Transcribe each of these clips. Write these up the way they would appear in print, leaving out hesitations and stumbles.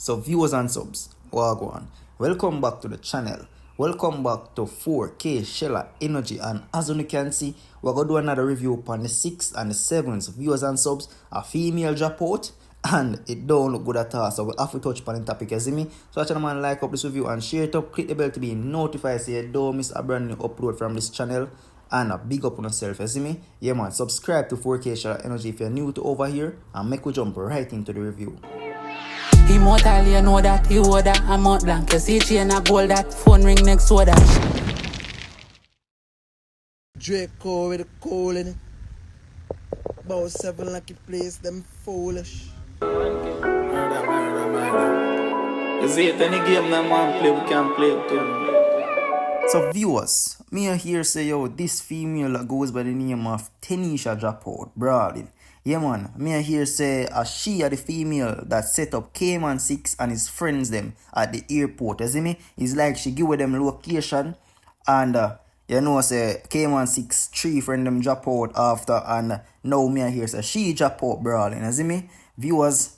So viewers and subs, wagwan, welcome back to the channel. Welcome back to 4K Sheller Energy, and as you can see, we're going to do another review upon the 6th and the 7th. Viewers and subs, a female dropout, and it don't look good at all, so we have to touch upon the topic, you see me? So watch man, like up this review and share it up, click the bell to be notified so you don't miss a brand new upload from this channel. And a big up on yourself, you see me? Yeah man, subscribe to 4K Sheller Energy if you're new to over here, and make we jump right into the review. Immortal, you know that he wore that. I'm out blank, you see chain a gold that. Phone ring next to that. Draco with a coal in it. About 7 lucky place, them foolish. Murder. You see it any game that man play, we can play it too. So viewers, me here say yo, this female goes by the name of Tenia dropout, brawling. Yeah man, me here say she are the female that set up Cayman 6 and his friends them at the airport. You see me? It's like she give them location, and you know say Cayman 6 3 friend them drop out after, and now me here say she drop out, brawling. You see me? Viewers,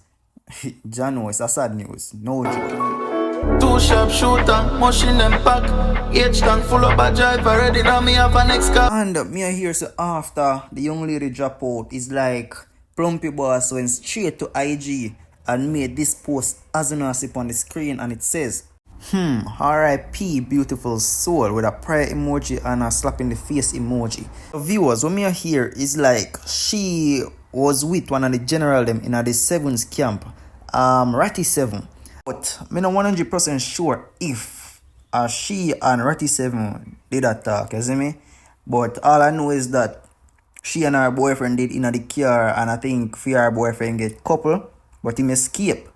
Jano, it's a sad news. No joke. 2 sharp shooter, machine them pack. H-tank full up a drive already, now me have a next car. And me here say after the young lady drop out, is like Plumpy boss went straight to IG and made this post as you know see on the screen, and it says R.I.P. beautiful soul with a prayer emoji and a slap in the face emoji. So viewers, what me here is like she was with one of the general them in the 7th camp, Ratty 7. But me not 100% sure if she and Ratty 7 did attack, you see me? But all I know is that she and her boyfriend did in the car, and I think her boyfriend get couple, but him escape.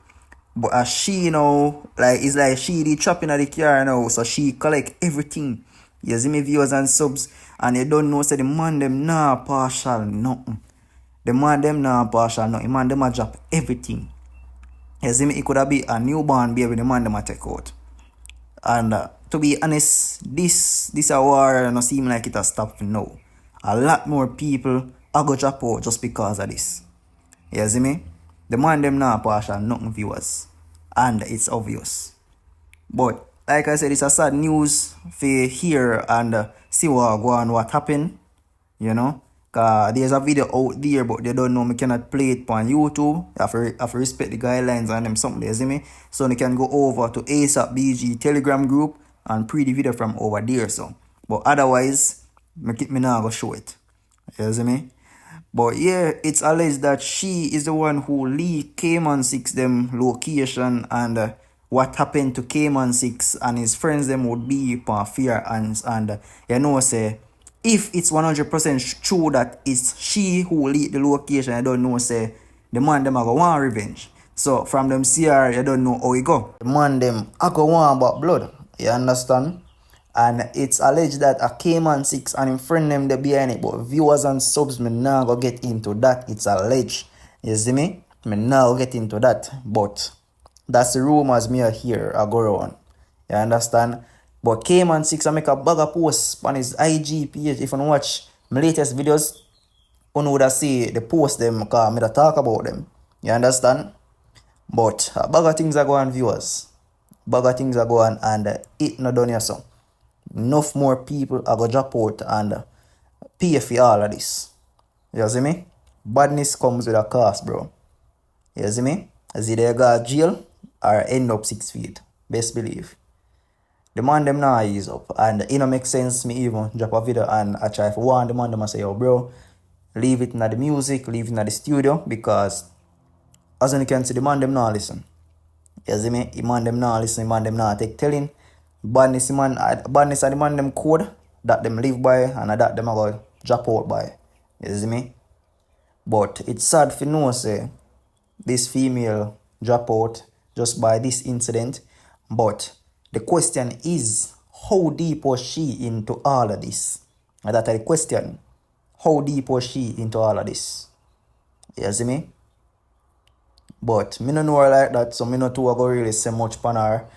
But she, you know, like it's like she did trap in the car now, so she collect everything. You see me, viewers and subs, and you don't know, say the man them nah partial nothing. The man them nah partial nothing. The man them a drop everything. You see me, it could have been a newborn baby the man them a take out. And to be honest, this a war no seem like it has stopped now. A lot more people are go drop out just because of this. You see me? The man them not partial nothing, viewers. And it's obvious. But like I said, it's a sad news for hear and see what happened. You know? Cause there's a video out there, but they don't know me cannot play it on YouTube. I have to respect the guidelines and them something, you see me? So they can go over to ASAP BG Telegram group and pre the video from over there. So, but otherwise, me not go show it. You see me? But yeah, it's alleged that she is the one who leaked Cayman 6 them location, and what happened to Cayman 6 and his friends them would be upon fear, and you know say if it's 100% true that it's she who leaked the location, I don't know say the man them a go want revenge. So from them CR, you don't know how it go. The man them a go want about blood. You understand? And it's alleged that a Cayman 6 and him friend them they behind it. But viewers and subs, me now go get into that. It's alleged. You see me? Me now get into that. But that's the rumors me hear I go around. You understand? But Cayman 6 I make a bag of posts on his IG page. If you watch my latest videos, you know that see the post them because me da talk about them. You understand? But a bag of things are going, viewers. Bag of things are going, and it not done yet so. Enough more people are going to drop out and pay for all of this. You see me? Badness comes with a cost, bro. You see me? As either you go to jail or end up 6 feet. Best believe. The man them now ease up. And it don't make sense me even drop a video and I try for one. The man them say, yo bro, leave it in the music, leave it in the studio, because as you can see, the man them now listen. You see me? The man them now listen, the man them now take telling. Badness are the man them code that them live by, and that them are going to drop out by. You see me? But it's sad for know say this female drop out just by this incident. But the question is, how deep was she into all of this? And that's the question. How deep was she into all of this? You see me? But me no know her like that, so me not too go really say much upon her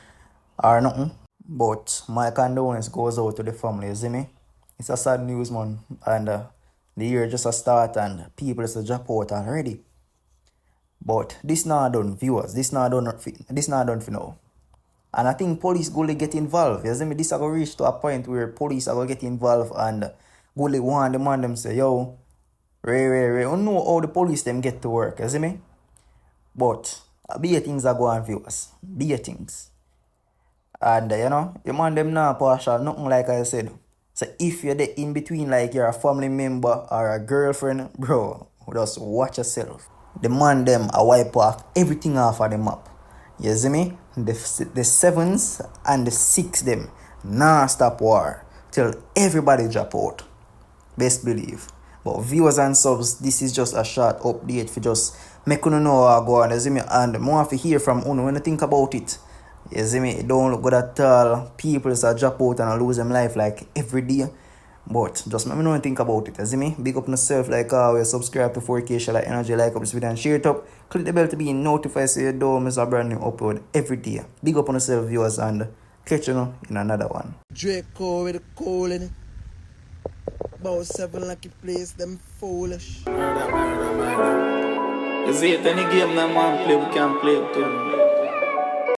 or nothing. But my condolence goes out to the family, you see me? It's a sad news, man. And the year just a start and people just a drop out already. But this not done, viewers. This not done for now. And I think police gonna get involved. You see me? This are gonna reach to a point where police are gonna get involved and gonna want the man them say, yo, Ray. You know how the police them get to work, you see me? But be things are going, viewers. Be things. And the man them now partial, nothing like I said. So if you're there in between, like you're a family member or a girlfriend, bro, just watch yourself. The man them a wipe off everything off of the map. You see me? The 7s and the 6 them non-stop war till everybody drop out. Best believe. But viewers and subs, this is just a short update for just make you know how I go on. You see me? And more to hear from you when you think about it. You see me? It don't look good at all. People just drop out and lose them life like every day. But just let me know and think about it. You see me? Big up yourself like always. Subscribe to 4K Shell Energy. Like up this video and share it up. Click the bell to be notified so you don't miss a brand new upload every day. Big up on yourself, viewers, and catch you in another one. Draco with the coal in it. About 7 lucky place, them foolish. Murder. You see it, any game that man play, we can play it too.